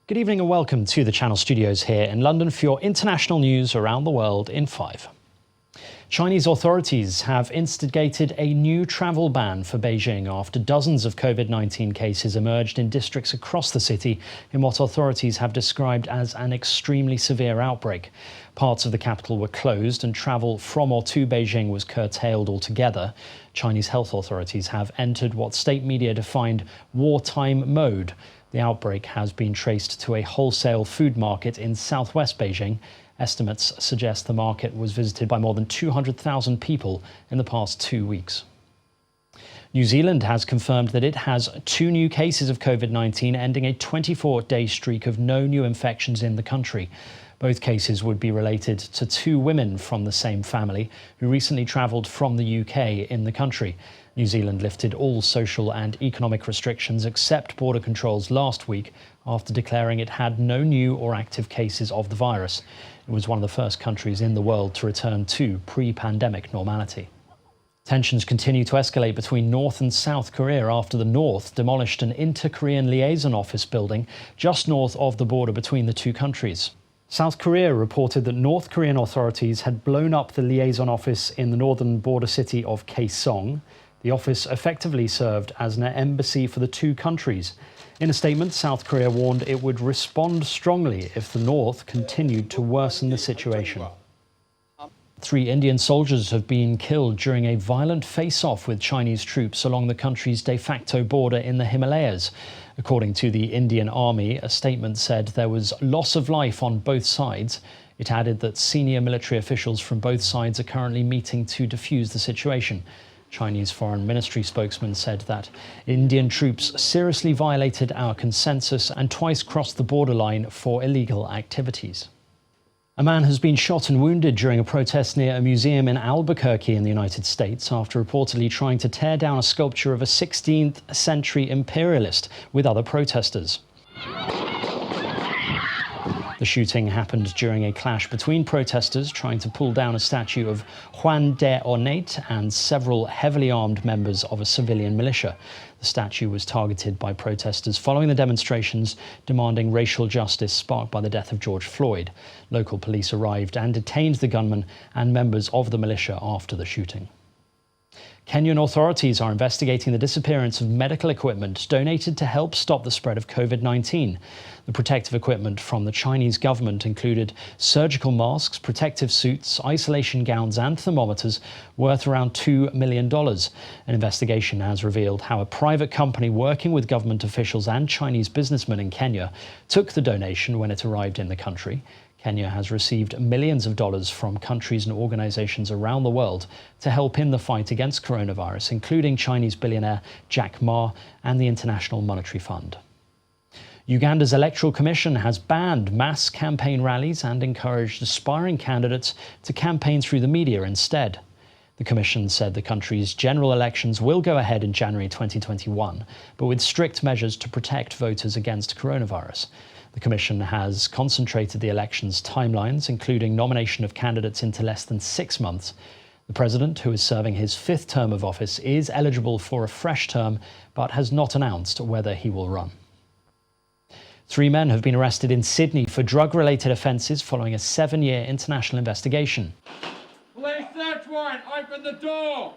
Good evening and welcome to the Channel Studios here in London for your international news around the world in 5. Chinese authorities have instigated a new travel ban for Beijing after dozens of COVID-19 cases emerged in districts across the city in what authorities have described as an extremely severe outbreak. Parts of the capital were closed and travel from or to Beijing was curtailed altogether. Chinese health authorities have entered what state media defined wartime mode. The outbreak has been traced to a wholesale food market in southwest Beijing. Estimates suggest the market was visited by more than 200,000 people in the past 2 weeks. New Zealand has confirmed that it has 2 new cases of COVID-19, ending a 24-day streak of no new infections in the country. Both cases would be related to 2 women from the same family who recently travelled from the UK in the country. New Zealand lifted all social and economic restrictions except border controls last week after declaring it had no new or active cases of the virus. It was one of the first countries in the world to return to pre-pandemic normality. Tensions continue to escalate between North and South Korea after the North demolished an inter-Korean liaison office building just north of the border between the two countries. South Korea reported that North Korean authorities had blown up the liaison office in the northern border city of Kaesong. The office effectively served as an embassy for the two countries. In a statement, South Korea warned it would respond strongly if the North continued to worsen the situation. 3 Indian soldiers have been killed during a violent face-off with Chinese troops along the country's de facto border in the Himalayas. According to the Indian Army, a statement said there was loss of life on both sides. It added that senior military officials from both sides are currently meeting to defuse the situation. Chinese Foreign Ministry spokesman said that Indian troops seriously violated our consensus and twice crossed the borderline for illegal activities. A man has been shot and wounded during a protest near a museum in Albuquerque in the United States after reportedly trying to tear down a sculpture of a 16th century imperialist with other protesters. The shooting happened during a clash between protesters trying to pull down a statue of Juan de Ornate and several heavily armed members of a civilian militia. The statue was targeted by protesters following the demonstrations demanding racial justice sparked by the death of George Floyd. Local police arrived and detained the gunman and members of the militia after the shooting. Kenyan authorities are investigating the disappearance of medical equipment donated to help stop the spread of COVID-19. The protective equipment from the Chinese government included surgical masks, protective suits, isolation gowns and thermometers worth around $2 million. An investigation has revealed how a private company working with government officials and Chinese businessmen in Kenya took the donation when it arrived in the country. Kenya has received millions of dollars from countries and organizations around the world to help in the fight against coronavirus, including Chinese billionaire Jack Ma and the International Monetary Fund. Uganda's Electoral Commission has banned mass campaign rallies and encouraged aspiring candidates to campaign through the media instead. The Commission said the country's general elections will go ahead in January 2021, but with strict measures to protect voters against coronavirus. The Commission has concentrated the election's timelines, including nomination of candidates into less than 6 months. The President, who is serving his 5th term of office, is eligible for a fresh term, but has not announced whether he will run. 3 men have been arrested in Sydney for drug-related offences following a 7-year international investigation. Police search warrant, open the door!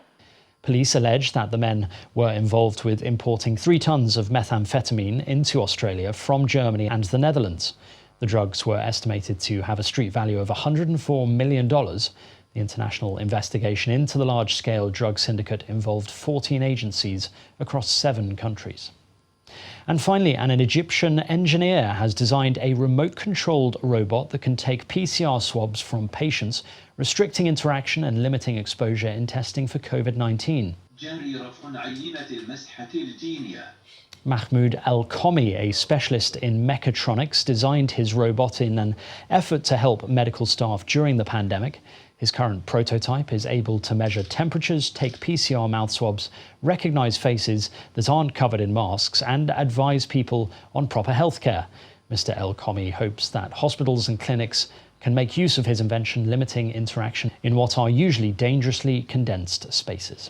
Police allege that the men were involved with importing 3 tons of methamphetamine into Australia from Germany and the Netherlands. The drugs were estimated to have a street value of $104 million. The international investigation into the large-scale drug syndicate involved 14 agencies across 7 countries. And finally, an Egyptian engineer has designed a remote-controlled robot that can take PCR swabs from patients, restricting interaction and limiting exposure in testing for COVID-19. Mahmoud El-Komi, a specialist in mechatronics, designed his robot in an effort to help medical staff during the pandemic. His current prototype is able to measure temperatures, take PCR mouth swabs, recognise faces that aren't covered in masks, and advise people on proper healthcare. Mr. El-Komi hopes that hospitals and clinics can make use of his invention, limiting interaction in what are usually dangerously condensed spaces.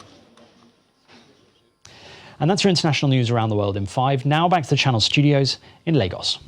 And that's your international news around the world in 5. Now back to the Channel Studios in Lagos.